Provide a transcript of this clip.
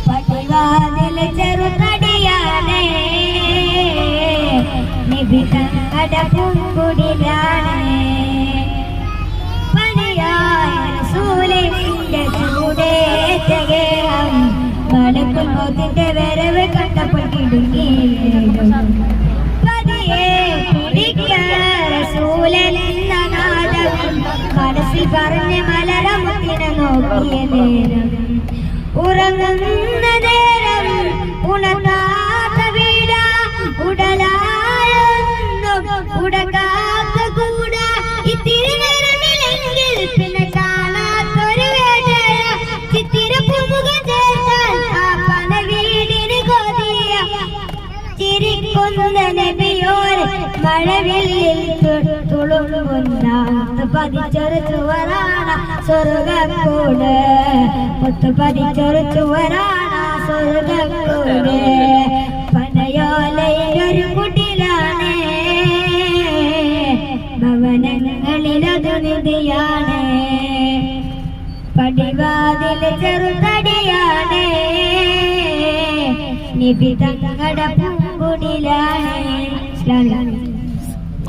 പടിവാതിൽ ചെറുതടിയാണ് നബി തങ്ങട പൂങ്കുടിലാണ് പണിയായ റസൂലിന്റെ ചൂടേറ്റകേഹം മലക്കുൽ മൗത്തിന്റെ വരവ് കണ്ടപ്പോൾ കിടുങ്ങിയിടും പതിയെ പിടിക്കാൻ റസൂലെന്ന നാദം മനസ്സിൽ പറഞ്ഞ് മലരമുത്തിനെ നോക്കിയ നേരം ഉറങ്ങുന്ന നേരം ഉണർത്താത്ത വീട ഉടലായൊന്നും ഉടകാത്ത കൂട ഇത്തിരി നേരമില്ലെങ്കിൽ പിന്നെ കാണാത്തൊരു വേദന ചിത്തിരപ്പുമുഖം ചേർത്താൽ ആ പന വീടിന് കൊതിയ ചിരിക്കുന്ന നബിയോർ മഴവില്ലിൽ തുളുമ്പുന്ന പതിച്ചൊരു ചുവരാണ് സ്വർഗക്കൂട് മുത്തു പതിച്ചൊരു ചുവരാണ് സ്വർഗക്കൂട് പനയോലയൊരു കുടിലാണ് ഭവനങ്ങളിലതു നിധിയാണ് പടിവാതിൽ ചെറുതടിയാണ് നബി തങ്ങട പൂങ്കുടിലാണ്.